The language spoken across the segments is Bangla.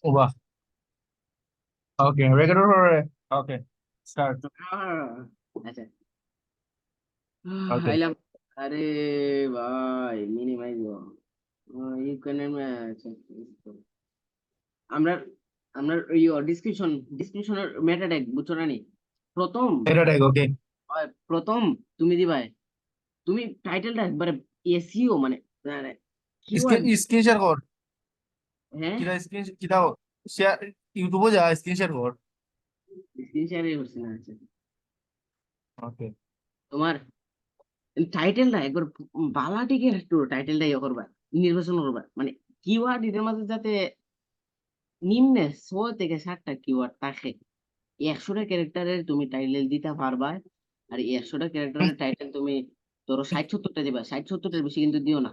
বাহ। ওকে, রেকর্ড করে। ওকে, স্টার্ট। আচ্ছা ওকে, আইলাম। আরে ভাই মিনিমাইজ ইউক্রেনের ম্যাচ। আমরা আমরা ডিসক্রিপশনের মেটা ট্যাগ বুঝছো না নি? প্রথম এটা ঠিক। ওকে, প্রথম তুমি দিবাই, তুমি টাইটেলটা একবারে এসইও মানে কিওয়ার্ড। স্ক্রিন শেয়ার কর। হ্যাঁ, কিটা স্ক্রিন কিটা শেয়ার, ইউটিউবে যা স্ক্রিন শেয়ার কর। স্ক্রিন শেয়ারই হচ্ছে না। আচ্ছা, ওকে, তোমার টাইটেলটা একবার বালাটিকে একটু টাইটেলটা ইয়ে করবা, নির্বাচন করবা, মানে কিওয়ার্ড এদের মাঝে যাতে নিম্নে 6 থেকে 7টা কিওয়ার্ড থাকে। 100টা ক্যারেক্টারের তুমি টাইটেল দিতে পারবা। আর 100টা ক্যারেক্টারের টাইটেল তুমি ধরো 60-70টা দিবা, 60-70টার বেশি কিন্তু দিও না,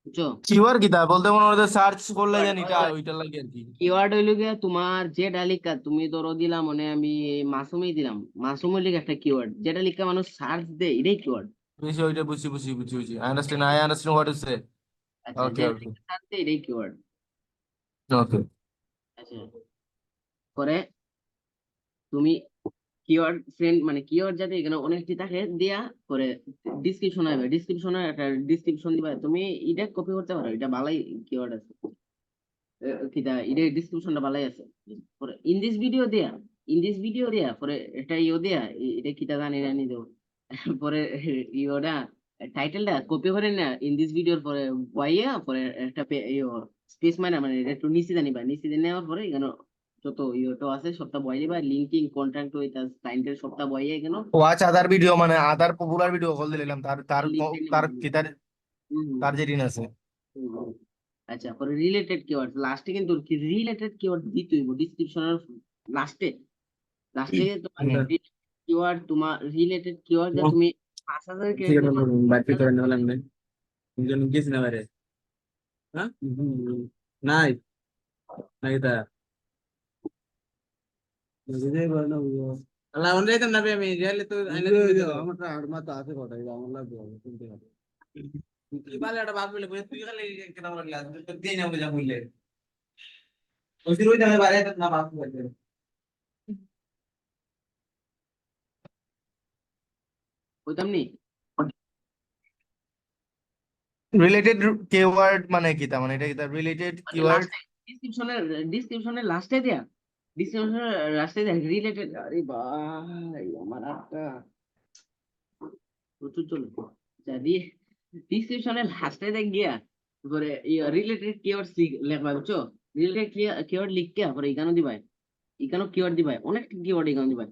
বুঝছো? কিওয়ার্ড কিটা বলতে মনে হচ্ছে সার্চ করলে জানি এটা ওইটা লাগে আর কি। কিওয়ার্ড হইলো গিয়া তোমার যেটা লিখা তুমি ধরো দিলাম মানে আমি মাসুমই দিলাম, মাসুম হইলে গিয়ে একটা কিওয়ার্ড, যেটা লিখা মানুষ সার্চ দেয় এটাই কিওয়ার্ড। বেশি ওইটা বুঝছি বুঝছি বুঝছি বুঝছি। আই আন্ডারস্ট্যান্ড হোয়াট ইউ সে। আচ্ছা, ওকে যেটা ওকে লিখা সার্চ দেয় এটাই কিওয়ার্ড। ওকে। আচ্ছা, পরে তুমি কিওয়ার্ড ফ্রেন্ড মানে কিওয়ার্ড যাতে এখানে অনেকটি থাকে দিয়া পরে ডিসক্রিপশন হবে, ডিসক্রিপশনে একটা ডিসক্রিপশন দিবা তুমি। এটা কপি করতে পারো, এটা ভালোই কিওয়ার্ড আছে। কিটা এটা ডিসক্রিপশনটা ভালোই আছে। পরে ইন দিস ভিডিও দিয়া পরে এটা ইও দিয়া এটা কিটা জানি জানি দেব। পরে ইওটা টাইটেলটা কপি করে না ইন দিস ভিডিওর পরে বইয়া পরে একটা স্পেস মানে মানে এটা একটু নিচে জানিবা, নিচে নেওয়ার পরে এখানে যত ইয়েটো আছে সবটা বই দিবা, লিঙ্কিং কন্ট্যাক্ট উইথ ক্লায়েন্টের সবটা বইয়া এখানে ওয়াচ আদার ভিডিও মানে আদার পপুলার ভিডিও কল দিলাম তার তার লিঙ্কটা তার নিবা। কি তার হুম, তার যেদিন আছে। হুম, হুম। আচ্ছা, পরে রিলেটেড কিওয়ার্ড লাস্টে কিন্তু কি রিলেটেড কিওয়ার্ড দিতে হইব ডিসক্রিপশনের লাস্টে। লাস্টে তোমার হুম। কিওয়ার্ড, তোমার রিলেটেড কিওয়ার্ড যা তুমি 5,000 ঠিক ক্যারেক্টার আছে বাইরে করে নিলাম না দুজন গেছি না বাইরে হ্যাঁ নাই নাই তা আল্লাহ অন্য যেতাম না বে আমি রিয়ালে তো আইনা দিতে আমার আর মাথা আছে কথা এটা আমার লাগবে শুনতে হবে তুই ভালো একটা বাপ বলে তুই খালি কেন লাগলা তুই দেই না বুঝা বললে ওই দিন ওই দামে বাইরে না বাপ বলে কইতাম নি? রিলেটেড কিওয়ার্ড মানে কি তার মানে এটা কি তার রিলেটেড মানে কিওয়ার্ড। লাস্টে ডিসক্রিপশনের লাস্টে দেয়া, ডিসক্রিপশনের লাস্টে দেয়া রিলেটেড। আরে ভাই আমার একটা প্রচুর চলে যা দিয়ে ডিসক্রিপশনের লাস্টে দেখ গিয়া তারপরে রিলেটেড কিওয়ার্ডস লেখবা, বুঝছো? রিলেটেড কিওয়ার্ড লিখকে তারপরে এখানেও দিবাই, এখানেও কিওয়ার্ড দিবাই, অনেক কিওয়ার্ড এখানে দিবাই,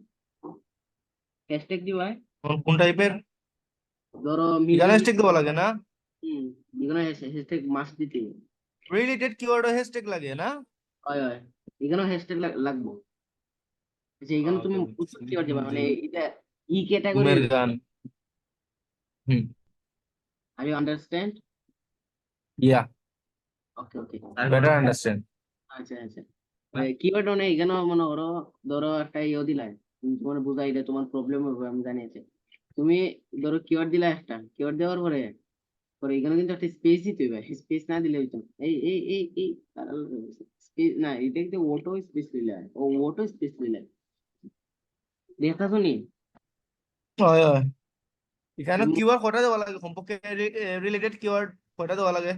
হ্যাশট্যাগ দিবাই। কোন টাইপের ধরো এখানে মিউজিক, হ্যাশট্যাগ দেওয়া লাগে না? হম, এখানে হ্যাশট্যাগ মাস্ট দিতে হবে। রিলেটেড কিওয়ার্ড হ্যাশট্যাগ লাগে না? হয় হয়, এখানেও হ্যাশট্যাগ লাগবো। আচ্ছা, এখানে তুমি ওকে, প্রচুর কিওয়ার্ড দিবা, মানে এটা ই ক্যাটাগরি। ঘুমের গান। Hmm. Are you understand? Yeah, okay okay. Better understand. আচ্ছা আচ্ছা, কিওয়ার্ড মানে এখানে মনে করো, ধরো একটা দিলাই, তুমি তোমার বুঝাই এটা তোমার প্রবলেম হবে আমি জানি আছে। তুমি ধরো কিওয়ার্ড দিলা, একটা কিওয়ার্ড দেওয়ার পরে পরে এখানে কিন্তু একটা স্পেস দিতে হবে, স্পেস না দিলে হইতো না। এই স্পেস না, এটা কিন্তু অটো স্পেস দিলে হয়। ও অটো স্পেস দিলে দেখা শুনি হয় হয়। এখানে তুমি কিওয়ার্ড কয়টা দেওয়া লাগে কমপক্ষে? রিলেটেড কিওয়ার্ড কয়টা দেওয়া লাগে?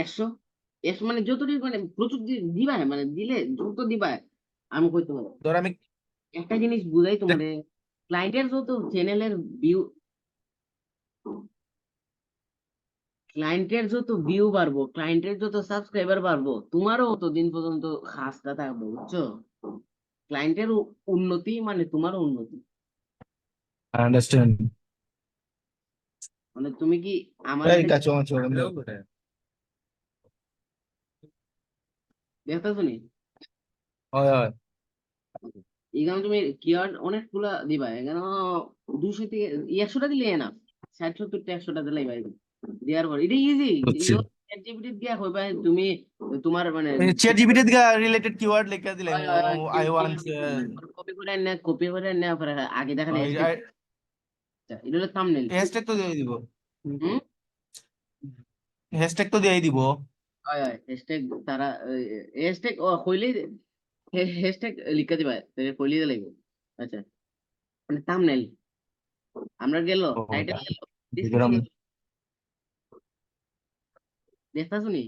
100, 100 মানে যতটুকু মানে প্রচুর দিবাই, মানে দিলে যত দিবাই আমি কইতে পারবো। ধর আমি একটা জিনিস বুঝাই তোমার, ক্লায়েন্টের যত চ্যানেলের ভিউ, ক্লায়েন্টের যত ভিউ বাড়বো, ক্লায়েন্টের যত সাবস্ক্রাইবার বাড়বো, তোমারও ততদিন পর্যন্ত খাসটা থাকবে, বুঝছো? ক্লায়েন্টের উন্নতি মানে তোমারও উন্নতি। আন্ডারস্ট্যান্ড। মানে তুমি কি আমার এই একটা কাছে আছে দেখতেছো নি? হয় হয়। এখানে তুমি কিওয়ার্ড অনেকগুলা দিবা, এখানে 200 থেকে 100টা দিলে না, 60-70টা 100টা দিলেই ভাই দেওয়ার পর এটা ইজি। বুঝছি। চ্যাটজিপিটি দিয়া কইবা তুমি তোমার মানে চ্যাট জিপিটি থেকে রিলেটেড কিওয়ার্ড লিখে দিলে আই ওয়ান্ট কপি করে না পরে আগে দেখালে হ্যাশট্যাগ, এটা হলো থাম্বনেল। হ্যাশট্যাগ তো দিয়ে দিব। হুম, হ্যাশট্যাগ তো দিয়ে দিব। হয় হয় হ্যাশট্যাগ তারা হ্যাশট্যাগ হইলে হ্যাশট্যাগ লিখা দিবা হইলে লাগবে। আচ্ছা মানে থাম্বনেল আমরা গেল ও টাইটেল গেল বুঝলাম। ডিসক্রিপশন দেখতাছো নি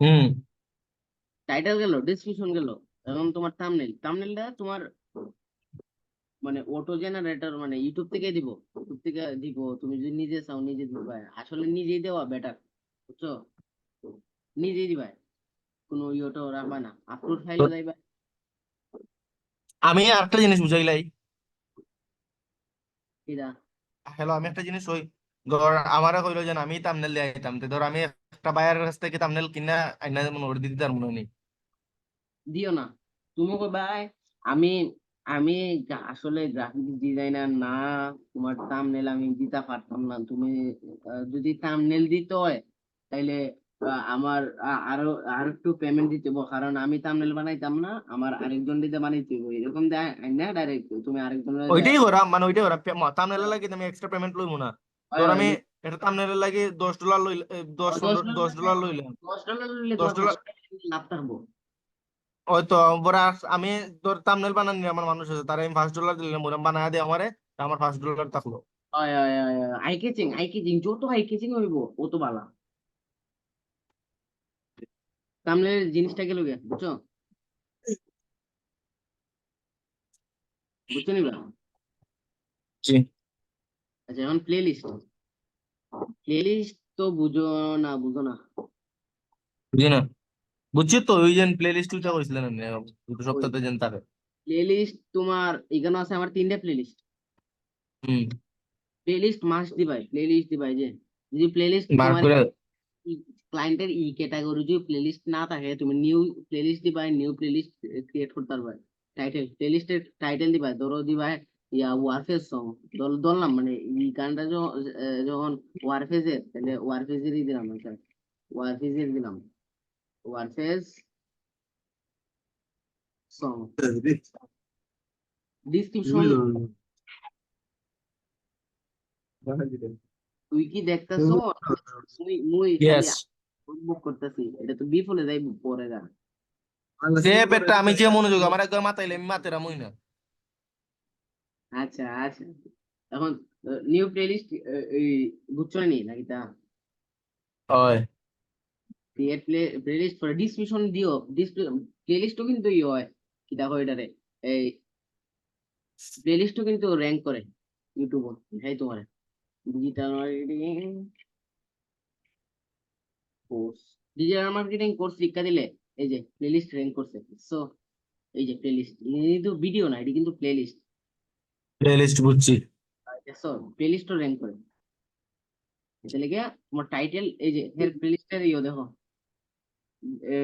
হুম। টাইটেল গেল ডিসক্রিপশন গেল এখন তোমার থাম্বনেলটা তোমার মানে অটো জেনারেটর মানে ইউটিউব থেকে দিব তুমি যদি নিজে চাও নিজে দিবা আসলে নিজেই দেওয়া বেটার বুঝছো নিজেই দিবা কোনো ইয়েটো রাখবা না আপলোড তো ফাইলও দিবা আমি একটা জিনিস বুঝাইলাই। এটা হ্যালো, আমি একটা জিনিস ওই ধর আমারে কইলো যে আমি থাম্বনেল দিয়ে আইতাম, তো ধর আমি একটা বায়ারের কাছ থেকে থাম্বনেল কিনা আইনা মনে করে দিতে তার মনে নেই। দিও না তুমি কইবাই আমি আমি আসলে গ্রাফিক ডিজাইনার না তোমার থাম্বনেল আমি দিতে পারতাম না তুমি যদি থাম্বনেল দিতে হয় তাইলে আমার আরো আর একটু পেমেন্ট দিতে হইব কারণ আমি থাম্বনেল বানাইতাম না আমার আরেকজন দিতে বানাইতে হইব এরকম দেয় না ডাইরেক্ট তুমি আরেকজনের ওইটাই করাম, মানে ওইটাই করাম, থাম্বনেলের লাগে আমি এক্সট্রা পেমেন্ট লইব না। ধর আমি এটা থাম্বনেলের লাগে $10 লই, 10 $10 লইলাম। $10 নিলে তোমার $10 5 লাভ থাকবো ওই তো পরে আমি তোর থাম্বনেল বানানি আমার মানুষ আছে, তারা আমি $5 দিলাম, ওরা বানায় দিয়ে আমারে, আমার $5 থাকলো। আই কেচিং যত আই কেচিং হইব অত ভালো থাম্বনেলের জিনিসটা গেল গে বুঝছো বুঝছো নিবা জি। আচ্ছা এখন প্লে লিস্ট তো বুঝো না বুঝি না। বুঝছি তো, ওই যে প্লে লিস্ট উঠা কইছিলেন আপনি, দুটো ওই সপ্তাহে যেন তারে। প্লে লিস্ট তোমার এখানে আছে আমার 3টা প্লে লিস্ট হুম। মাস্ট দিবাই প্লে লিস্ট দিবাই যে যদি প্লে লিস্ট বার তোমার করে। ক্লায়েন্টের ক্যাটাগরি যদি প্লে লিস্ট না থাকে তুমি নিউ প্লে লিস্ট দিবাই নিউ প্লে লিস্ট ক্রিয়েট করতে পারবে প্লে লিস্টের টাইটেল দিবাই ধরো দিবাই ওয়ারফেজ সং ধরলাম মানে এই গানটা যখন ওয়ারফেজের তাহলে ওয়ারফেজেরই দিলাম ওয়ারফেজের দিলাম ওয়ারফেজ সং ডিসক্রিপশন তুই কি দেখতেছো মুই মুই খালি ইয়েস। বুক করতেছি এটা তো বিফলে যাই পরে গা সে পেটটা আমি যে মনোযোগ আমার একবার মাথাইলে আমি মাতের আমই না। আচ্ছা আচ্ছা এখন নিউ প্লেলিস্ট এই বুঝছো নি নাকি তা হয়। ক্রিয়েট প্লেলিস্ট করে ডিসক্রিপশন দিও প্লেলিস্টও কিন্তু হয় কি দেখো এটারে এই প্লেলিস্টও কিন্তু র্যাঙ্ক করে ইউটিউব এই তোমার ডিজিটাল মার্কেটিং কোর্স শিক্ষা দিলে এই যে প্লেলিস্ট র্যাঙ্ক করছে সো এই যে প্লেলিস্ট কিন্তু ভিডিও না এটা কিন্তু প্লেলিস্ট প্লে লিস্ট বুঝছি। সো প্লেলিস্টও র্যাঙ্ক করে এটা লেগে তোমার টাইটেল এই যে হেল্প প্লেলিস্টের দেখো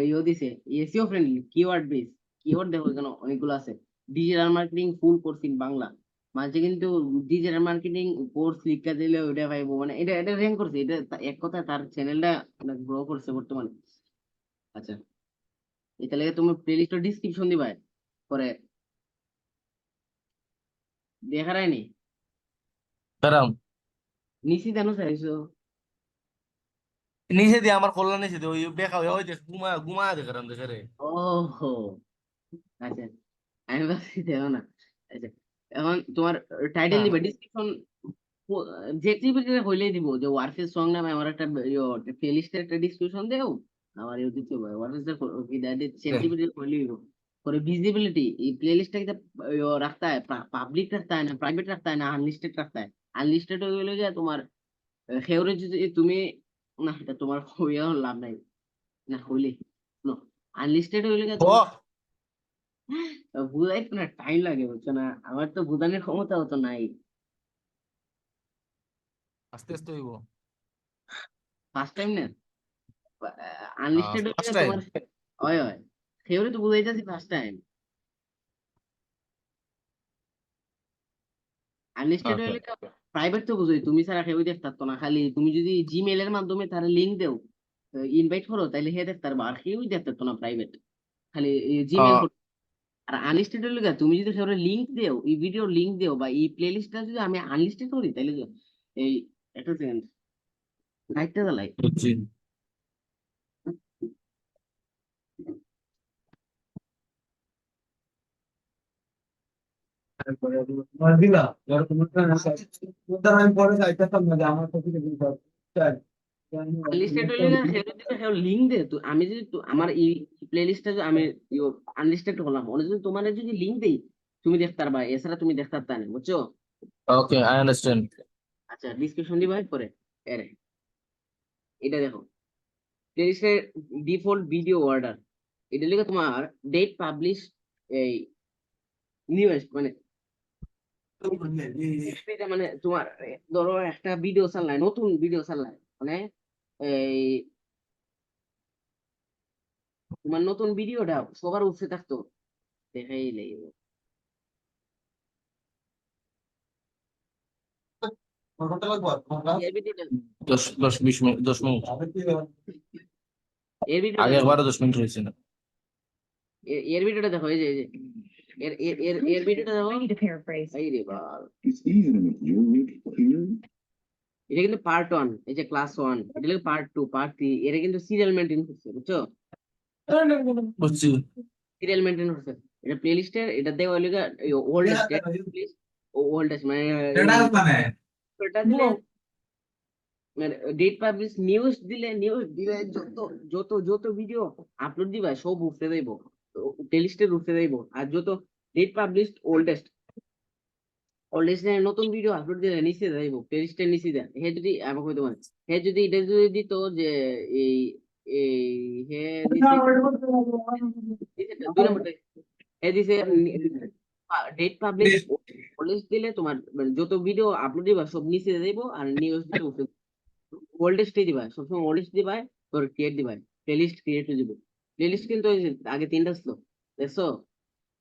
ইয়ে দিছে SEO friendly keyword base keyword দেখো এখানে অনেকগুলো আছে digital marketing full course in Bangla মাঝে কিন্তু ডিজিটাল মার্কেটিং কোর্স লিখা দিলে ওটা পাইবো মানে এটা র্যাঙ্ক করছে এটা এক কথা তার চ্যানেলটা অনেক গ্রো করছে বর্তমানে আচ্ছা এটা লেগে তুমি প্লেলিস্টের ডিসক্রিপশন দিবা পরে দেখা রায়নি তারাম নিশি জানো চাইছো নিচে দিয়ে আমার কল্যাণ নিচে দিয়ে ওই বেকা হয়ে ওই দেখ ঘুমা দেখে দেখে রে। ওহো আচ্ছা আমি ভাবছি দেখো না আচ্ছা এখন তোমার টাইটেল হ্যাঁ। দিবা ডিসক্রিপশন যে হইলেই দিব যে ওয়ারফেজ সং নামে আমার একটা প্লেলিস্টের একটা ডিসক্রিপশন দেও আমার ইউ দিতে হবে ওয়ারফেজ কি দ্যাট ইজ সেন্টিমেন্ট হইলেই দিব পরে ভিজিবিলিটি এই প্লেলিস্টটা কি রাখতা है পাবলিক রাখতা है না প্রাইভেট রাখতা है না আনলিস্টেড রাখতা है আনলিস্টেড হইলে যে তোমার খেউরে যদি তুমি না এটা তোমার হইয়া লাভ নাই না হইলে আনলিস্টেড হইলে যে ও তোমার বুঝাইতে না টাইম লাগে বুঝছো না আমার তো বুঝানোর ক্ষমতা হতো নাই আস্তে আস্তে হইব। ফার্স্ট টাইম না আনলিস্টেড ফার্স্ট হইলে টাইম। তোমার হয় হয় থিওরি তো বুঝাইতেছি ফার্স্ট টাইম আনলিস্টেড ওকে। হইলে প্রাইভেট তো বুঝোই তুমি ছাড়া কেউ দেখতে পারতো না খালি তুমি যদি জিমেল এর মাধ্যমে তারা লিংক দেও ইনভাইট করো তাহলে হে দেখতে পারবা আর কেউই দেখতে পারতো না প্রাইভেট খালি জিমেল আর আনলিস্টেড হইলে তুমি যদি কারো লিংক দেও এই ভিডিও লিংক দেও বা এই প্লেলিস্টটা যদি আমি আনলিস্টেড করি তাহলে এই একটা সেকেন্ড লাইটটা জ্বালাই বুঝছি। দিলা আমি পরে যাইতাম না যে আমার তো কিছু আনলিস্টেড হইলে লিঙ্ক দে তো আমি যদি আমার এই প্লেলিস্টটা আমি আনলিস্টেড করলাম ওনে যদি তোমার যদি লিঙ্ক দেই তুমি দেখতে পারবা এছাড়া তুমি দেখতে পারতা না বুঝছো ওকে আই আন্ডারস্ট্যান্ড আচ্ছা ডিসক্রিপশন দিবা পরে এরে এটা দেখো প্লেলিস্টের ডিফল্ট ভিডিও অর্ডার এটা লিখে তোমার ডেট পাবলিশ এই নিউয়েস্ট মানে এটা মানে তোমার ধরো একটা ভিডিও চালাই নতুন ভিডিও চালাই মানে এই তোমার নতুন ভিডিওটা সবার উঠে থাকতো দেখাই লাগবে এর ভিডিওটা 10 মিনিট 10 মিনিট এর ভিডিওটা আগে দেখো একবারও 10 মিনিট হয়েছে না এর ভিডিওটা দেখো এই যে এর ভিডিওটা দেখো I need to paraphrase. এই রে বাল It's easy to make your week clear. এটা কিন্তু পার্ট 1 এই যে ক্লাস 1 এটা লাগে পার্ট 2 পার্ট 3 এর কিন্তু সিরিয়াল মেইনটেইন করছে বুঝছো বুঝছি সিরিয়াল মেইনটেইন করছে এটা প্লেলিস্টের এটা দেওয়া লাগা ওল্ডেস্ট ওল্ডেস্ট মানে এটা দিলে মানে ডেট পাবলিশ নিউজ দিলে যত যত যত ভিডিও আপলোড দিবা সব উঠতে দেব প্লেলিস্টে উঠতে দেব আর যত ডেট পাবলিশ ওল্ডেস্ট নতুন ভিডিও আপলোড দিলে নিচে যাইব প্লেলিস্টের নিচে দেয় হে যদি আমাকে কইতে পারে হে যদি এটা যদি দিত যে এই এই হে দুই নম্বরটা হে দিছে ডেট পাবলিশ ওল্ডেস্ট দিলে তোমার মানে যত ভিডিও আপলোড দিবা সব নিচে যাইব আর নিউজ দিলে উঠে ওল্ডেস্টই দিবা সবসময় ওল্ডেস্ট দিবা তোর ক্রিয়েট দিবা প্লেলিস্ট ক্রিয়েট হয়ে যাবে প্লেলিস্ট কিন্তু ওই যে আগে 3টা ছিল দেখছো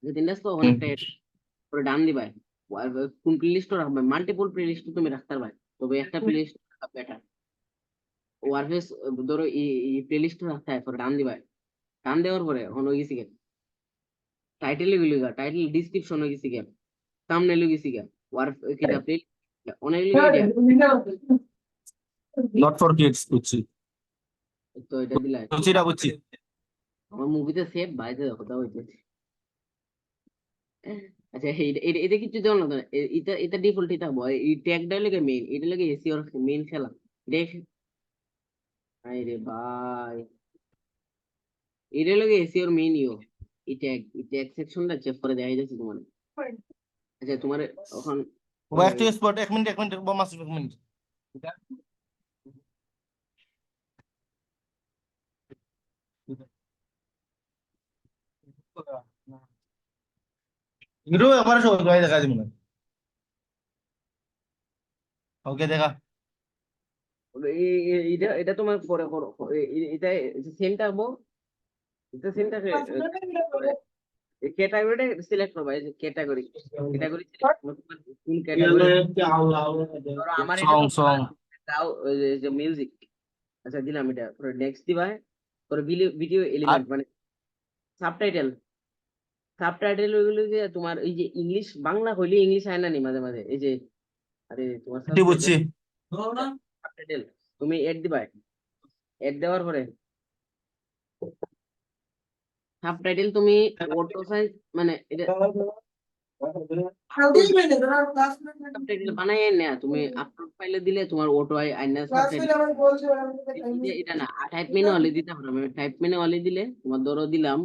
আগে 3টা ছিল অনেকটা পরে ডান দিবা কোন প্লেলিস্ট রাখবে মাল্টিপল প্লেলিস্ট তুমি রাখতে পারবে তবে একটা প্লেলিস্ট বেটার ওয়ারফেস ধরো এই প্লেলিস্ট রাখতে হয় পরে ডান দিবা ডান দেওয়ার পরে এখন হয়ে গেছি গেম টাইটেল গুলি গা টাইটেল ডেসক্রিপশন হয়ে গেছি গেম থাম্বনেল হয়ে গেছি গেম ওয়ার কিটা প্লে অনেক নট ফর কিডস বুঝছি তো এটা দিলা বুঝছিটা বুঝছি আমার মুভিতে সেভ বাইতে দেখো তাও হইতেছে আচ্ছা এটা কিছু জানো না এটা এটা ডিফল্ট এটা বয় এই ট্যাগটা লাগে মেইন এটা লাগে এসিওর মেইন খেলা দেখ আই রে ভাই এটা লাগে এসিওর মেইন এই ট্যাগ সেকশনটা চেক করে দেখাই যাচ্ছে তোমার আচ্ছা তোমার এখন back to spot 1 minute 1 minute মাস 1 মিনিট ইরো আমার সব গায় দেখা দিমু না ওকে দেখা এটা এটা তোমার পরে করো এটা সেমটা হবো এটা সেমটা ক্যাটাগরিটা সিলেক্ট করবা এই যে ক্যাটাগরি ক্যাটাগরি কোন ক্যাটাগরি ধরো আমার এটা সং তো সং দাও যে মিউজিক আচ্ছা দিলাম এটা পরে নেক্সট দিবা পরে ভিডিও এলিমেন্ট মানে সাবটাইটেল ওইগুলো যে তোমার এই যে ইংলিশ বাংলা হইলে ইংলিশ আয় না নি মাঝে মাঝে এই যে আরে তোমার কি বুঝছি সাবটাইটেল তুমি এড দিবা এড দেওয়ার পরে সাবটাইটেল তুমি অটো সাইজ মানে এটা সাবটাইটেল বানাই না তুমি আপলোড ফাইলে দিলে তোমার অটো আইনা সাবটাইটেল এটা না টাইপ মেনু অলি দিতে হবে আমি টাইপ মেনু অলি দিলে তোমার ধরো দিলাম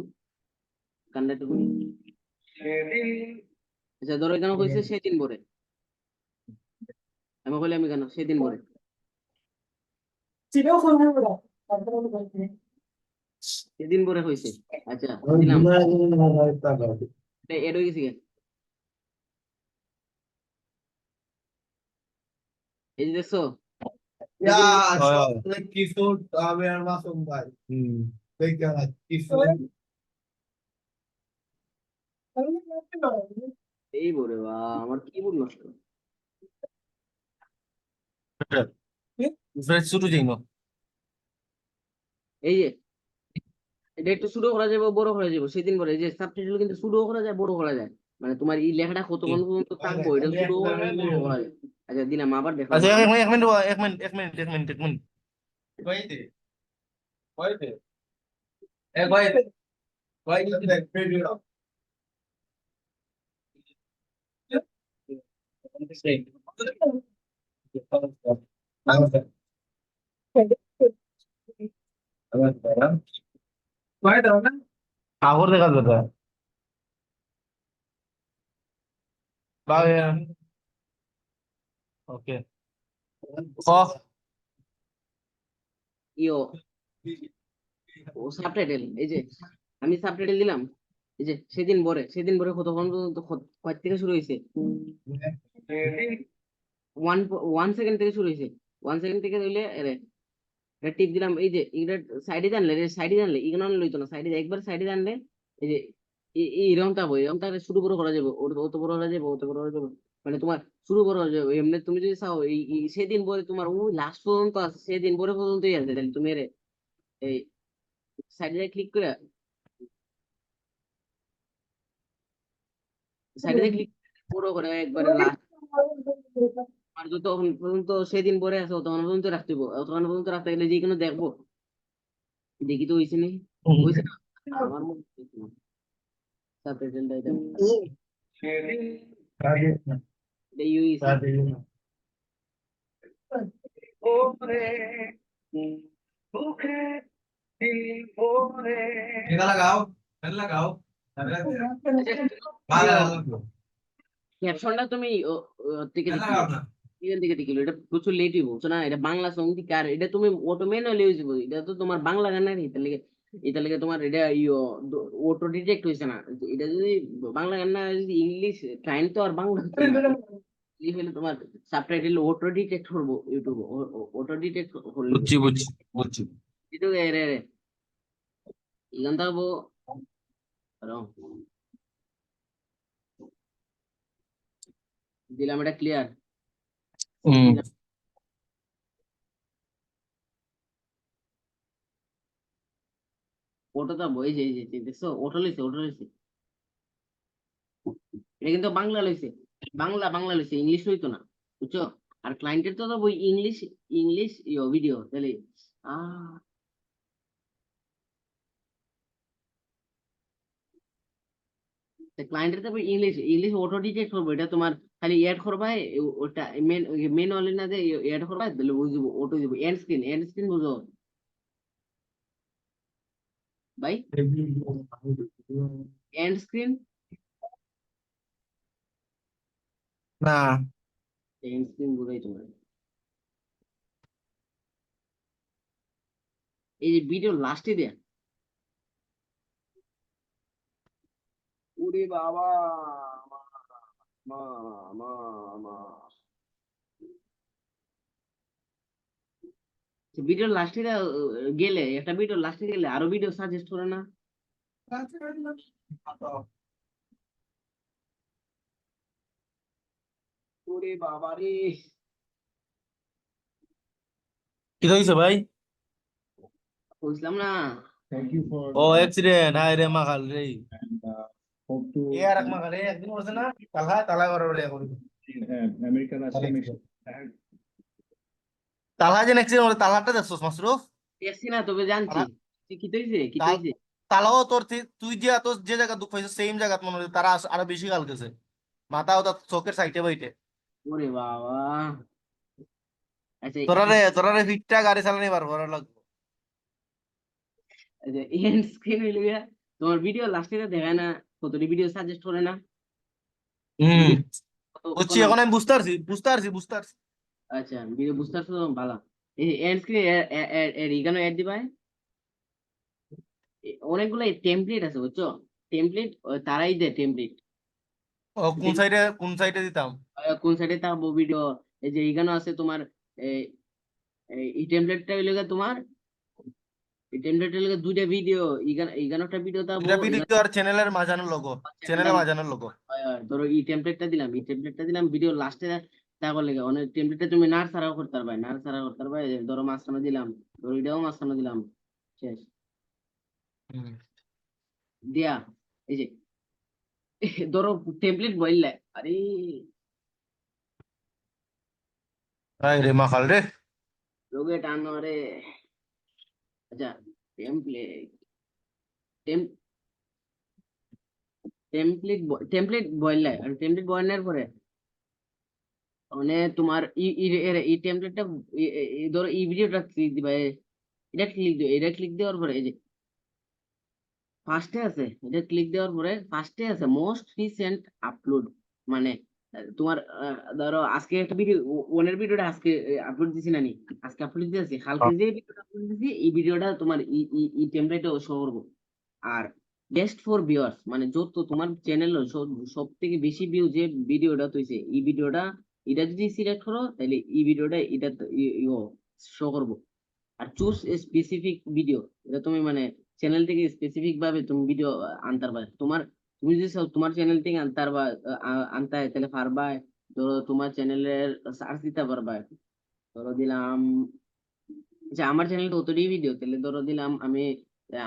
কান্ডা তুমি আচ্ছা ধরো এখানে কইছে সেদিন পরে আমি বলি আমি কেন সেদিন পরে সেদিন পরে হইছে আচ্ছা দিলাম এড হয়ে গেছে এই যে দেখছো এই বলে বা আমার কিবোর্ড নষ্ট ফ্রেশ শুরু যাইনো এই যে এটা একটু ছোট করা যাবে বড় করা যাবে সেদিন পরে এই যে সাবটাইটেল কিন্তু ছোট করা যায় বড় করা যায় মানে তোমার এই লেখাটা কতক্ষণ পর্যন্ত থাকবো এটা ছোট করা যায় বড় করা যায় আচ্ছা দিলাম আবার দেখো আচ্ছা 1 minute 1 minute 1 minute 1 minute 1 minute কইতে এ কইতে কইতে দেখ ভিডিও কাপড় দেখা যাবে ওকে ইয়ো ও সাবটাইটেল এই যে আমি সাবটাইটেল দিলাম এই যে সেদিন ভরে কতক্ষণ পর্যন্ত কয় থেকে শুরু হয়েছে 1 সেকেন্ড থেকে শুরু হয়েছে 1 সেকেন্ড থেকে হইলে টিপ দিলাম এই যে এটা সাইডে জানলে ইগনোর লইতো না সাইডে একবার সাইডে জানলে এই যে এরকম তা বই এরকম তাহলে শুরু করে করা যাবে অত বড় করা যাবে অত বড় করা যাবে মানে তোমার শুরু করা যাবে এমনি তুমি যদি চাও সেদিন পরে তোমার ওই লাস্ট পর্যন্ত আছে সেদিন পরে পর্যন্তই আছে তাহলে তুমি এই সাইডে ক্লিক করে সাইডে ক্লিক পুরো করে একবারে লাস্ট আর যতক্ষণ পর্যন্ত সেদিন পরে আছে ততক্ষণ পর্যন্ত রাখতে হবে ততক্ষণ পর্যন্ত রাখতে গেলে যে কোনো দেখবো দেখি তো হয়েছে নি হয়েছে না আমার মনে হচ্ছে না সাবটাইটেলটা এটা এটা ইউইসি এটা লাগাও এটা লাগাও ক্যাপশনটা তুমি থেকে এটা দেখিও লাগাও না এখান থেকে দেখিলো এটা প্রচুর লেট হইব বুঝছো না এটা বাংলা সং থেকে আর এটা তুমি অটো ম্যানুয়ালি হয়ে যাবে এটা তো তোমার বাংলা গান না এটা লেগে তোমার এটা অটো ডিটেক্ট হয়েছে না এটা যদি বাংলা গান না যদি ইংলিশ ক্লায়েন্ট তো আর বাংলা ইংলিশ হলে তোমার সাবটাইটেল অটো ডিটেক্ট করবো ইউটিউব অটো ডিটেক্ট করলে বুঝছি itu ere ikan tabo দিলাম এটা ক্লিয়ার ওটা তো এই যে দেখছো ওটা লইছে এটা কিন্তু বাংলা লইছে বাংলা লইছে ইংলিশ হইতো না বুঝছো আর ক্লায়েন্টের তো বই ইংলিশ ভিডিও তাহলে আহ ক্লায়েন্টের তো ইংলিশ অটো ডিটেক্ট করবো এটা তোমার খালি অ্যাড করবা ওটা মেন অনলি না যে অ্যাড করবা তাহলে বুঝবো অটো দিব এন্ড স্ক্রিন বুঝো ভাই এন্ড স্ক্রিন না এন্ড স্ক্রিন বুঝাই তোমার এই যে ভিডিও লাস্টে দেয়া ওরে বাবা মা মা মা মা ভিডিও লাস্টে গেলে একটা ভিডিও লাস্টে গেলে আরো ভিডিও সাজেস্ট করে না ওরে বাবা রে কি হইছে ভাই বুঝলাম না Thank you for ও অ্যাক্সিডেন্ট হায় রে মাখাল রে and hope to এ আর এক মাখাল একদিন হচ্ছে না তালা করার বলে এখন American Assamese. তালা যে অ্যাক্সিডেন্ট হলো তালাটা দেখছস মাসরুফ দেখছি না তবে জানছি তালা- কি তৈছে তাল- তালাও তোর তুই দিয়া তোর যে জায়গা দুঃখ পাইছিস সেম জায়গা মনে হয় তারা আরো বেশি গাল গেছে মাথা ওটা চোখের সাইডে বাইটে ওরে বাবা আচ্ছা তোরা রে ফিটটা গাড়ি চালানি বার করা লাগবে এন্ড স্ক্রিন হইলে গিয়া তোমার ভিডিও লাস্টে দেখায় না কতটি ভিডিও সাজেস্ট করে না বুঝছি এখন আমি বুঝতে পারছি আচ্ছা ভিডিও বুঝতে পারছো তো ভালো এই এন্ড স্ক্রিন এখানে অ্যাড দিবা অনেকগুলো টেমপ্লেট আছে বুঝছো টেমপ্লেট তারাই দেয় টেমপ্লেট ও কোন সাইডে দিতাম কোন সাইডে থাকবো ভিডিও এই যে এখানে আছে তোমার এই টেমপ্লেটটা হইলে গিয়া তোমার এই টেমপ্লেট হইলে গিয়া দুইটা ভিডিও এখানে একটা ভিডিও থাকবো এটা ভিডিও আর চ্যানেলের মাঝানোর লোগো চ্যানেলে মাঝানোর লোগো ধরো এই টেমপ্লেটটা দিলাম ভিডিও লাস্টে তারপর লেগে অনেক টেমপ্লেটটা তুমি নাড়াচাড়াও করতে পারবে এই যে ধরো মাঝখানে দিলাম ধরো এটাও মাঝখানে দিলাম শেষ দিয়া এই যে ধরো টেমপ্লেট বললে আরে হায় রে মাখাল রে লোকে টানো রে আচ্ছা টেমপ্লেট টেমপ্লেট বললে আর টেমপ্লেট বলানোর পরে মানে তোমার এই টেমপ্লেটটা ধরো এই ভিডিওটা ক্লিক দিবা এটা ক্লিক দিও, এটা ক্লিক দেওয়ার পরে এই যে ফার্স্টে আছে, এটা ক্লিক দেওয়ার পরে ফার্স্টে আছে মোস্ট রিসেন্ট আপলোড। মানে তোমার ধরো আজকে একটা ভিডিও, ওনের ভিডিওটা আজকে আপলোড দিছি না নি, আজকে আপলোড দিয়েছি, কালকে যে ভিডিওটা আপলোড দিছি এই ভিডিওটা তোমার এই টেমপ্লেটে শো করবো। আর বেস্ট ফর ভিউয়ার্স মানে যত তোমার চ্যানেল সব থেকে বেশি ভিউ যে ভিডিওটা তৈছে এই ভিডিওটা, এটা যদি সিলেক্ট করো তাহলে এই ভিডিওটা এটা শো করবো। আর চুজ স্পেসিফিক ভিডিও, এটা তুমি মানে চ্যানেল থেকে স্পেসিফিক ভাবে তুমি ভিডিও আনতে পারবা। তুমি যদি চাও তোমার চ্যানেল থেকে আনতে পারবা, আনতে হয় তাহলে পারবা। ধরো তোমার চ্যানেলের সার্চ দিতে পারবা, ধরো দিলাম যে আমার চ্যানেলটা অতটাই ভিডিও, তাহলে ধরো দিলাম আমি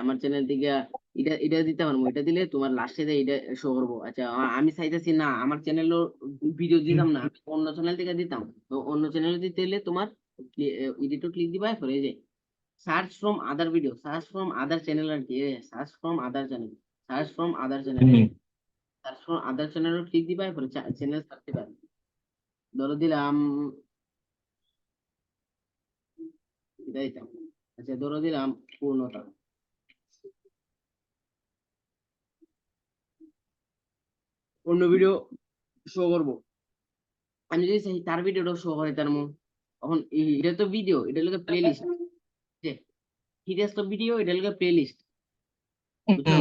আমার চ্যানেল থেকে এটা এটা দিতে পারবো, এটা দিলে তোমার লাস্টে এটা শো করবো। আচ্ছা আমি চাইতেছি না আমার চ্যানেলও ভিডিও দিতাম না, আমি অন্য চ্যানেল থেকে দিতাম, তো অন্য চ্যানেল দিতে হলে তোমার এডিটর ক্লিক দিবা, করে এই যে search from other video, search from other channel আর কি, search from other channel, search from other channel, search from other channel click দিবা, করে চ্যানেল সার্চ দিবা। ধরো দিলাম এটা দিতাম, আচ্ছা ধরো দিলাম পূর্ণতা, অন্য ভিডিও শো করবো। আমি যদি চাই তার ভিডিওটা শো করে তার তখন এটা তো ভিডিও, এটা লোকে প্লে লিস্ট, সিরিয়াস তো ভিডিও, এটা লোকে প্লে লিস্ট, বুঝছো?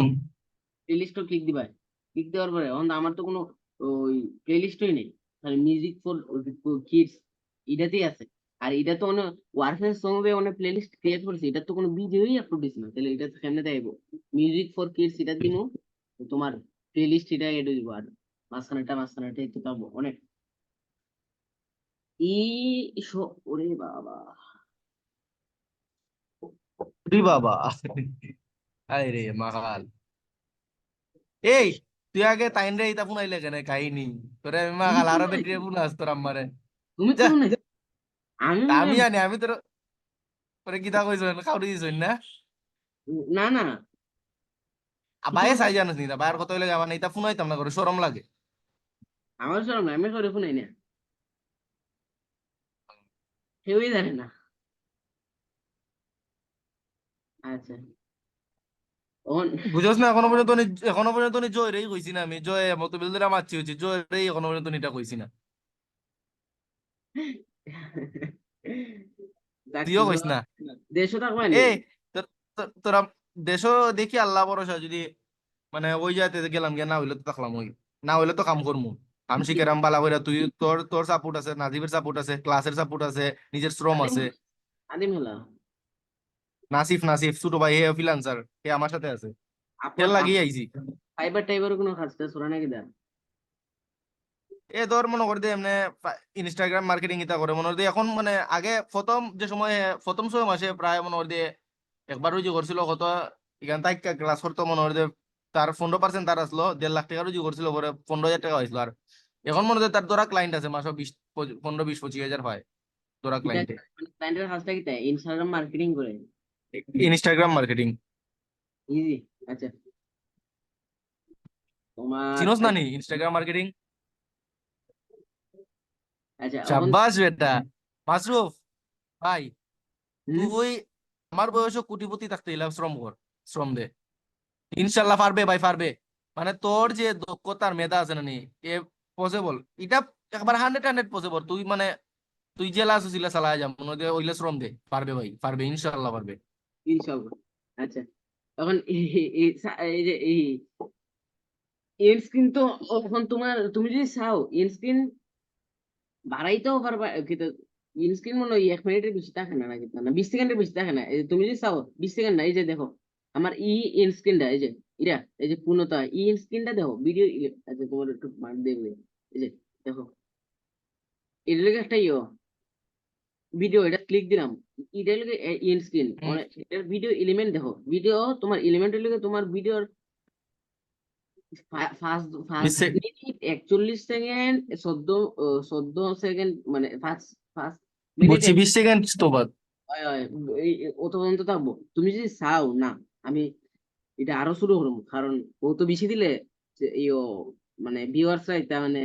প্লে লিস্টও ক্লিক দিবা, ক্লিক দেওয়ার পরে এখন আমার তো কোনো ওই প্লে লিস্টই নেই, খালি মিউজিক ফর কিডস এটাতেই আছে। আর এটা তো অনেক ওয়ারফেস সং এ অনেক প্লে লিস্ট ক্রিয়েট করেছে, এটা তো কোনো ভিডিওই আপলোড দিছে না, তাহলে এটা তো কেমনে দেখাইবো? মিউজিক ফর কিডস এটা দিমু, তোমার প্লে লিস্ট এটা এড দিব, আর মাঝখানেটা একটু পাবো অনেক ওরে বাবা। বাবা আরে রে মাকাল, এই তুই আগে তাইন রে ইতা ফোন আইলে কেন কাহিনী, তোরে আমি তুমি মাকাল তো আরো নাই, বেটিয়ে ফোন আস তোর আমারে। তুমি যা, তো নাই, আমি তা মনে আমি হয় জানি, আমি তোর তোরে কিতা কইছ খাউরি দিছ না। না না কিছু বাইরে কথা, চাই জানিস নি, বাইরের কথা হইলে আমার ইতা ফোন আইতাম না করে শরম লাগে। আমার শরম নাই, আমি করে শুনাই না, কেউই জানে না। আচ্ছা ওন বুঝছ না এখনো পর্যন্ত জয় রেই কইছি না, আমি জয় মতো বিলদরা মারছি হচ্ছে, জয় রেই এখনো পর্যন্ত এটা কইছি না, যাক তুইও কিছু কইস না। দেড়শো টাকা পাইনি। এই তোরা দেশও দেখি আল্লাহ ভরসা, যদি মানে ওই জায়গাতে গেলাম গিয়া, না হইলে তো থাকলাম, ওই না হইলে তো কাম করমু, কাম শিখেরাম বালা কইরা, তুই তোর তোর সাপোর্ট আছে, নাজিবের সাপোর্ট আছে, ক্লাসের সাপোর্ট আছে, নিজের শ্রম আদিম আছে। আদিম হলা নাসিফ নাসিফ ছোট ভাই, হে ফ্রিল্যান্সার, হে আমার সাথে আছে, আপন হেল লাগিয়ে আইছি। ফাইবার টাইবার কোনো কাজ টাজ করা নাকি দা? এ ধর মনে করে দে এমনি ইনস্টাগ্রাম মার্কেটিং ইতা করে, মনে করে দে এখন মানে আগে প্রথম যে সময় প্রথম 6 মাসে প্রায় মনে করে দে একবার রুজি করছিল কত, এখান থেকে ক্লাস করতো মনে করে দে তার 15% তার আসলো, 1.5 লাখ টাকা রুজি করছিল, পরে 15,000 টাকা হয়েছিল। আর এখন মনে হয় তার ধরা ক্লায়েন্ট আছে, মাসে 15, 20, 25 হাজার হয় ধরা এটা ক্লায়েন্টে। মানে ক্লায়েন্টের কাজটা কি তাই ইনস্টাগ্রাম মার্কেটিং করে? Instagram marketing easy. আচ্ছা তোমার চিনোস না নি ইনস্টাগ্রাম মার্কেটিং? আচ্ছা এখন শাবাশ বেটা মাসরুফ ভাই, হুম তুই আমার বয়সে কোটিপতি থাকতে এলাম, শ্রম কর, শ্রম দে, ইনশাল্লাহ পারবে ভাই, পারবে। মানে তোর যে দক্ষতার মেধা আছে না নি, এ পসিবল, এটা একবার 100 পসিবল। তুই মানে তুই জেলা আসছিলা চালায় যা, মনে হয় ওইলে শ্রম দে, পারবে ভাই, পারবে, ইনশাল্লাহ পারবে। ইনশাল্লাহ। আচ্ছা এখন এই যে এই এন্ড স্ক্রিন তো এখন তুমি যদি চাও এন্ড স্ক্রিন বাড়াইতেও পারবা, কিন্তু স্ক্রিন মনে হয় 1 মিনিটের বেশি থাকে না, নাকি না 20 সেকেন্ডের বেশি থাকে না। এই যে তুমি যদি চাও 20 সেকেন্ড না, এই যে দেখো আমার স্ক্রিনটা, এই যে এটা, এই যে পূর্ণতা স্ক্রিনটা দেখো ভিডিও। আচ্ছা তোমার একটু মার দেখবে, এই যে দেখো এটা লেগে একটা ভিডিও, এটা ক্লিক দিলাম, এটা লেগে স্ক্রিন হুম। মানে এটার ভিডিও এলিমেন্ট দেখো, ভিডিও তোমার এলিমেন্টের লেগে তোমার ভিডিওর ফার্স্ট ফার্স্ট নিশ্চয় মিনিট 41 সেকেন্ড 14 সেকেন্ড মানে ফার্স্ট ফার্স্ট মিনিট বুঝছি, 20 সেকেন্ড তো বাদ। অত পর্যন্ত থাকবো। তুমি যদি চাও না আমি এটা আরো শুরু করবো, কারণ ও তো বেশি দিলে যে মানে ভিউয়ার্সরা এটা মানে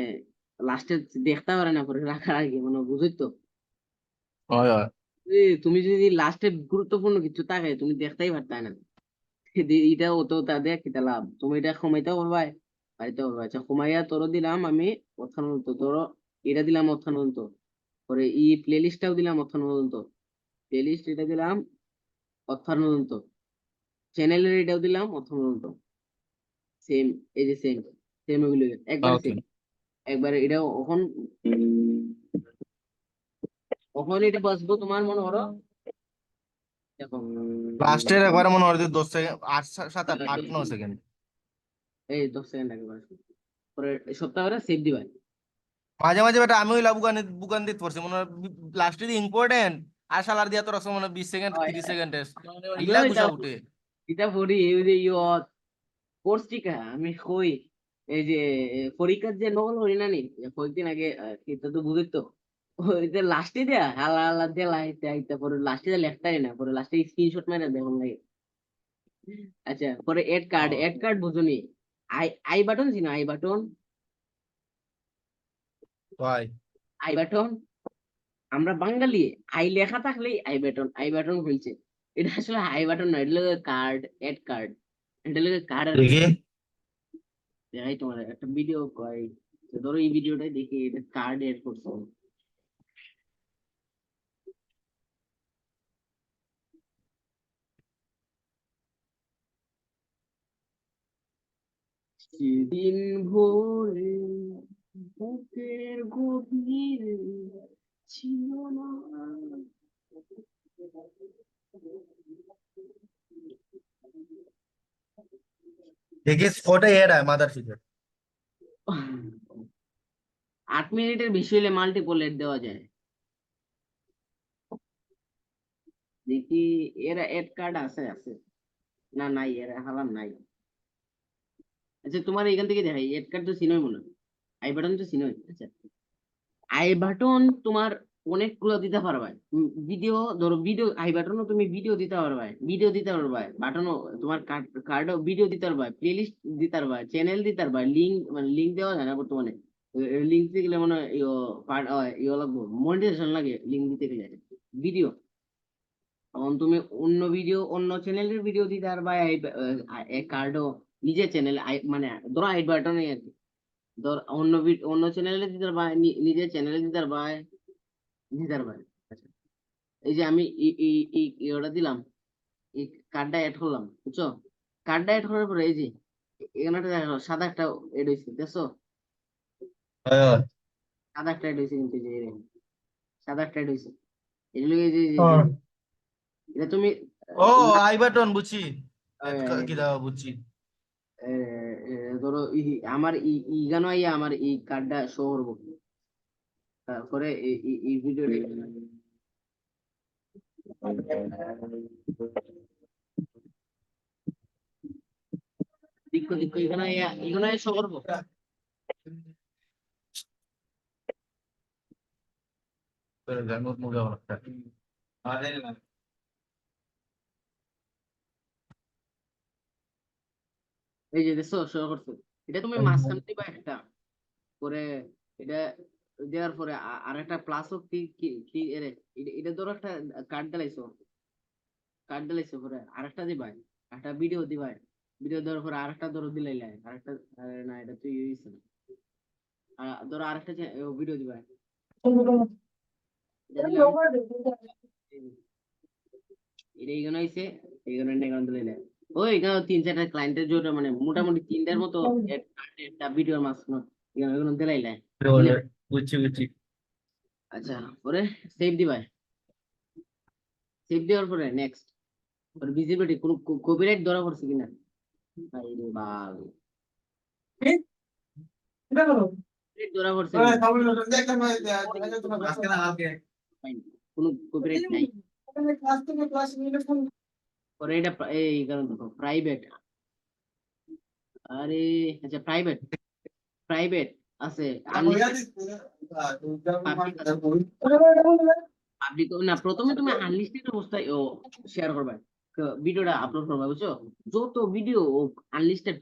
লাস্টে দেখতে পারে না পরে রাখার আগে মানে বুঝই তো হয় হয় তুমি যদি লাস্টে গুরুত্বপূর্ণ কিছু থাকে তুমি দেখতেই পারতা না এটা অত তা দেখ কিতা লাভ তুমি এটা কমাইতেও পারবা বাড়িতেও পারবা আচ্ছা কমাইয়া তোর দিলাম আমি অর্থানন্ত তোর এটা দিলাম অর্থানন্ত পরে এই প্লে লিস্টটাও দিলাম অর্থানন্ত প্লে লিস্ট এটা দিলাম অর্থানন্ত চ্যানেলের এটাও দিলাম অর্থানন্ত সেম এই যে সেম সেম ওগুলো একবারে ওকে সেম একবারে এটা এখন কখন এটা বসবো তোমার মনে করো দেখো লাস্টের একবারে মনে হয় যে 10 সেকেন্ড 8 7 8 9 সেকেন্ড এই 10 সেকেন্ড আগে বসবো পরে সপ্তাহ করে সেভ দিবা মাঝে মাঝে বেটা আমি ওইলা বুকান দিতে পারছি মনে হয় লাস্টে ইম্পর্টেন্ট আর শালার দিয়া তো রকম মনে হয় 20 সেকেন্ড 30 সেকেন্ডের ইলা আমিও গুছা উঠে এটা পড়ি এই যে কোর্স টিকা আমি কই এই যে পরীক্ষার যে নকল করি না নি কয়েকদিন আগে এটা তো বুঝি তো ওই যে লাস্টে দেয়া আল্লাহ আল্লাহ দিয়ে লাইতে আইতে পরে লাস্টে দিয়ে লেখতাই না পরে লাস্টে স্ক্রিনশট মেরে দেখুন লাগে আচ্ছা পরে এড কার্ড বুঝুনি আই আই বাটন চিনো ভাই আই বাটন আমরা বাঙালি আই লেখা থাকলেই আই বাটন খুলছে এটা আসলে আই বাটন না এটা লাগে কার্ড এড কার্ড এটা লাগে কার্ড আর কি দেখি দেখাই তোমার একটা ভিডিও কয় ধরো এই ভিডিওটাই দেখি এটা কার্ড এড করছে সেদিন ভোরে বুকের গভীরে ছিল না দেখি স্পটে এড হয় মাদার ফিগার 8 মিনিটের বেশি হলে মাল্টিপল এড দেওয়া যায় দেখি এরা এড কার্ড আছে না নাই এরা হালাম নাই আচ্ছা তোমার এখান থেকে দেখাই এড কার্ড তো চিনোই মনে হয় আই বাটন তো চিনোই আচ্ছা আই বাটন তোমার অনেকগুলো দিতে পারবা ভিডিও ধরো ভিডিও আই বাটনও তুমি ভিডিও দিতে পারবা বাটনও তোমার কার্ডও ভিডিও দিতে পারবা প্লে লিস্ট দিতে পারবা চ্যানেল দিতে পারবা লিঙ্ক মানে লিঙ্ক দেওয়া যায় না বর্তমানে লিঙ্ক দিতে গেলে মানে ইয়ে লাগবে মনিটাইজেশন লাগে লিঙ্ক দিতে গেলে ভিডিও তখন তুমি অন্য চ্যানেলের ভিডিও দিতে পারবা এই কার্ডও নিজের চ্যানেল মানে ধরো আই বাটনে আর কি ধর অন্য চ্যানেলে দিতে পারবা নিজের চ্যানেলে দিতে পারবা আচ্ছা এই যে আমি ওটা দিলাম এই কার্ডটা অ্যাড করলাম বুঝছো কার্ডটা অ্যাড করার পরে এই যে এখানে একটা দেখো সাদা একটা এড হয়েছে দেখছো সাদা একটা এড হয়েছে কিন্তু এই যে সাদা একটা এড হয়েছে এগুলো এই যে এটা তুমি ও আই বাটন বুঝছি কি দাও বুঝছি ধরো আমার ইগানো আইয়া আমার এই কার্ডটা শো করবো তারপরে এই ভিডিওটা দেখো এখানে শো করবো এই যে দেখছো শো করছে এটা তুমি মাঝখানে দিবা একটা পরে এটা দেওয়ার পরে আর একটা প্লাস ও কি এটা ধরো একটা কার্ড দিলাইছো পরে আরেকটা দিবাই একটা ভিডিও দেওয়ার পরে আরেকটা ধরো দিলাইলাই আরেকটা না এটা তো ইয়ে হইছে না ধরো আরেকটা ভিডিও দিবাই এটা এখানে হইছে এখানে দিলাইলাই ওই এখানে 3-4টা ক্লায়েন্টের জন্য মানে মোটামুটি 3টার মতো একটা ভিডিওর মাঝখানে এখানে দিলাইলাই বুঝছি আচ্ছা পরে সেভ দিবাই সেভ দেওয়ার পরে নেক্সট পরে ভিজিবিলিটি কোন কপিরাইট ধরা পড়ছে কিনা আরে বাল copyright ধরা পড়ছে কোন কপিরাইট নাই পরে এটা এই কারণ দেখো প্রাইভেট আরে আচ্ছা প্রাইভেট আছে পাবলিক না প্রথমে তুমি আনলিস্টেড অবস্থায় শেয়ার করবে ভিডিওটা আপলোড করবে বুঝছো যত ভিডিও আনলিস্টেড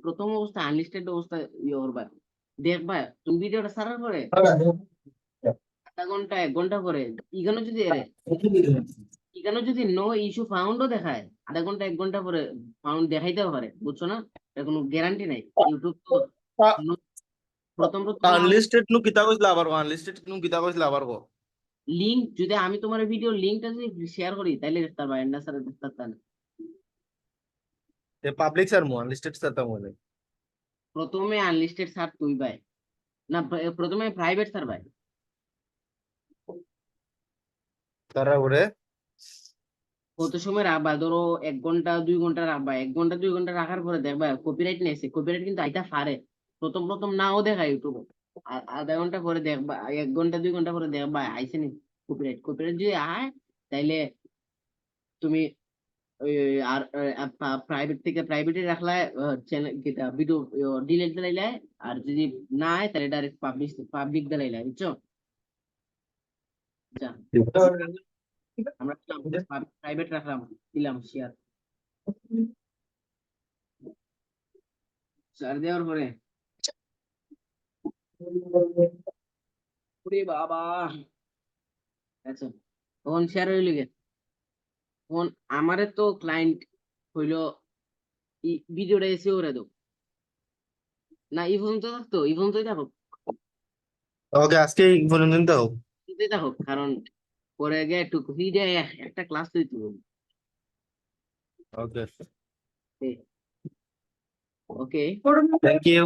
প্রথম অবস্থায় আনলিস্টেড অবস্থায় ইয়ে করবে দেখবা তুমি ভিডিওটা ছাড়ার পরে আধা ঘন্টা 1 ঘন্টা পরে এখানে যদি এখানে যদি নো ইস্যু ফাউন্ডও দেখায় আধা ঘন্টা 1 ঘন্টা পরে ফাউন্ড দেখাইতেও পারে, বুঝছো না? এর কোনো গ্যারান্টি নাই। ইউটিউব তো প্রথম প্রথম আনলিস্টেড নু কিতা কইছিল আবার কো, আনলিস্টেড নু কিতা কইছিল আবার কো। লিঙ্ক যদি আমি তোমার ভিডিও লিঙ্কটা যদি শেয়ার করি তাইলে দেখতে পারবা, এন্ড স্যার দেখতে পারতা না। তে পাবলিক স্যার মু আনলিস্টেড স্যার তা মনে। প্রথমে আনলিস্টেড সার তুই ভাই না, প্রথমে প্রাইভেট সার ভাই। তারপরে কত সময় রাখবা, ধরো 1 ঘন্টা 2 ঘন্টা রাখবা, 1 ঘন্টা 2 ঘন্টা রাখার পরে দেখবা কপিরাইট নেছে, কপিরাইট কিন্তু আইতা পারে, প্রথম প্রথম নাও দেখা ইউটিউবে, আধা ঘন্টা পরে দেখবা, 1 ঘন্টা 2 ঘন্টা পরে দেখবা আইসে নি কপিরাইট। কপিরাইট যদি আয় তাইলে তুমি আর প্রাইভেট থেকে প্রাইভেটে রাখলা, চ্যানেল ভিডিও ডিলেট দিলাইলে, আর যদি না আয় তাহলে ডাইরেক্ট পাবলিক দিলাইলা, বুঝছো? যা আমরা প্রাইভেট রাখলাম, দিলাম শেয়ার, শেয়ার দেওয়ার পরে ওরে বাবা, আচ্ছা তখন শেয়ার হইল গে, তখন আমারে তো ক্লায়েন্ট হইলো ভিডিওটা এসে ওরে দাও না, এই পর্যন্ত থাকতো, এই পর্যন্তই থাকুক, ওকে আজকে এই পর্যন্ত দাও। এটাই থাকুক, কারণ পরে গিয়ে একটু ভিডিও একটা ক্লাস হইতো। ওকে ওকে থ্যাংক ইউ।